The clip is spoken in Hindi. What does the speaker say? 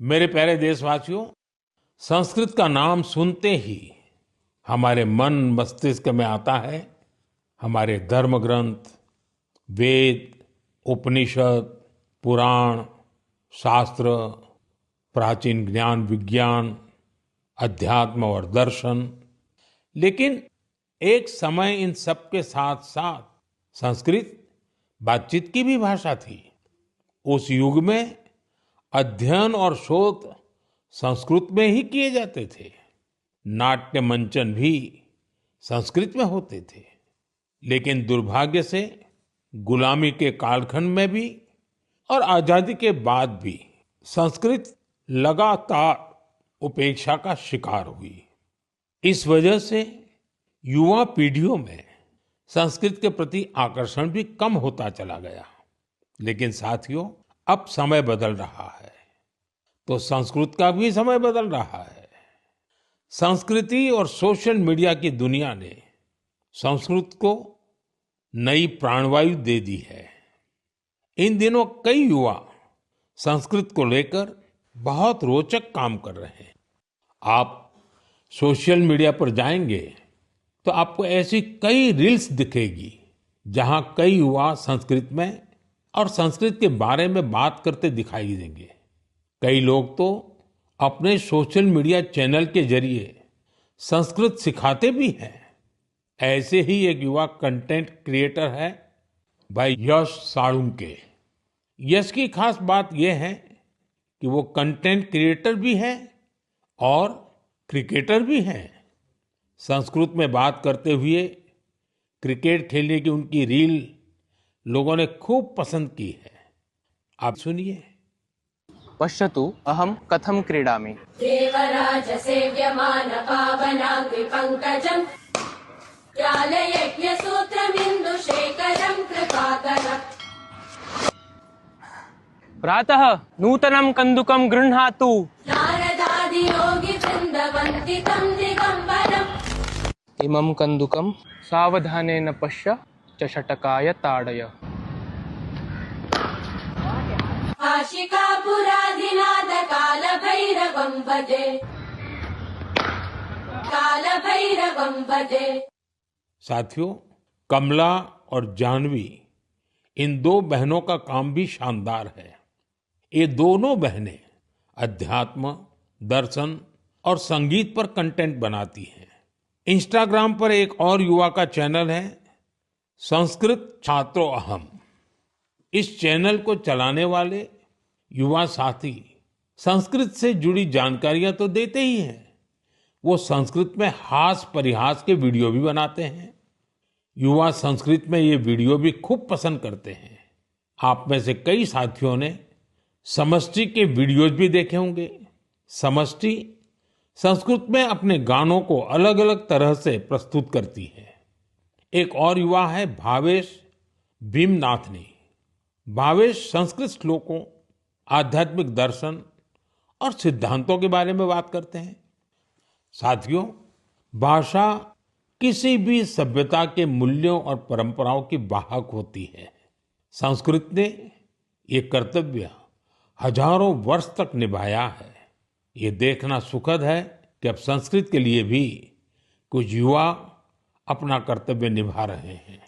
मेरे प्यारे देशवासियों, संस्कृत का नाम सुनते ही हमारे मन मस्तिष्क में आता है हमारे धर्म ग्रंथ, वेद, उपनिषद, पुराण, शास्त्र, प्राचीन ज्ञान विज्ञान, अध्यात्म और दर्शन। लेकिन एक समय इन सब के साथ साथ संस्कृत बातचीत की भी भाषा थी। उस युग में अध्ययन और शोध संस्कृत में ही किए जाते थे। नाट्य मंचन भी संस्कृत में होते थे। लेकिन दुर्भाग्य से गुलामी के कालखंड में भी और आजादी के बाद भी संस्कृत लगातार उपेक्षा का शिकार हुई। इस वजह से युवा पीढ़ियों में संस्कृत के प्रति आकर्षण भी कम होता चला गया। लेकिन साथियों, अब समय बदल रहा है, तो संस्कृत का भी समय बदल रहा है। संस्कृति और सोशल मीडिया की दुनिया ने संस्कृत को नई प्राणवायु दे दी है। इन दिनों कई युवा संस्कृत को लेकर बहुत रोचक काम कर रहे हैं। आप सोशल मीडिया पर जाएंगे तो आपको ऐसी कई रील्स दिखेगी जहां कई युवा संस्कृत में और संस्कृत के बारे में बात करते दिखाई देंगे। कई लोग तो अपने सोशल मीडिया चैनल के जरिए संस्कृत सिखाते भी हैं। ऐसे ही एक युवा कंटेंट क्रिएटर है भाई यश साळुंके। यश की खास बात यह है कि वो कंटेंट क्रिएटर भी है और क्रिकेटर भी हैं। संस्कृत में बात करते हुए क्रिकेट खेलने की उनकी रील लोगों ने खूब पसंद की है। आप सुनिए। पश्यतु अहं कथं क्रीडामि। देवराज सेव्यमान पावनाग्नि पंकजं ज्ञानयज्ञ सूत्रमिन्दुशेखरं कृपाकरम्। प्रातः नूतनं कन्दुकं गृह्णातु। नारदादि योगी वृन्दवन्दितं दिगम्बरम्। इमं कन्दुकं सावधानेन पश्य चषटकाय ताडय। आशिकापुराधिनाथ कालभैरवं भजे, कालभैरवं भजे। साथियों, कमला और जानवी, इन दो बहनों का काम भी शानदार है। ये दोनों बहनें अध्यात्म, दर्शन और संगीत पर कंटेंट बनाती हैं। इंस्टाग्राम पर एक और युवा का चैनल है संस्कृत छात्रो अहम। इस चैनल को चलाने वाले युवा साथी संस्कृत से जुड़ी जानकारियां तो देते ही हैं, वो संस्कृत में हास परिहास के वीडियो भी बनाते हैं। युवा संस्कृत में ये वीडियो भी खूब पसंद करते हैं। आप में से कई साथियों ने समष्टि के वीडियोज भी देखे होंगे। समष्टि संस्कृत में अपने गानों को अलग अलग तरह से प्रस्तुत करती है। एक और युवा है भावेश भीमनाथनी। भावेश संस्कृत श्लोकों, आध्यात्मिक दर्शन और सिद्धांतों के बारे में बात करते हैं। साथियों, भाषा किसी भी सभ्यता के मूल्यों और परंपराओं की वाहक होती है। संस्कृत ने ये कर्तव्य हजारों वर्ष तक निभाया है। ये देखना सुखद है कि अब संस्कृत के लिए भी कुछ युवा अपना कर्तव्य निभा रहे हैं।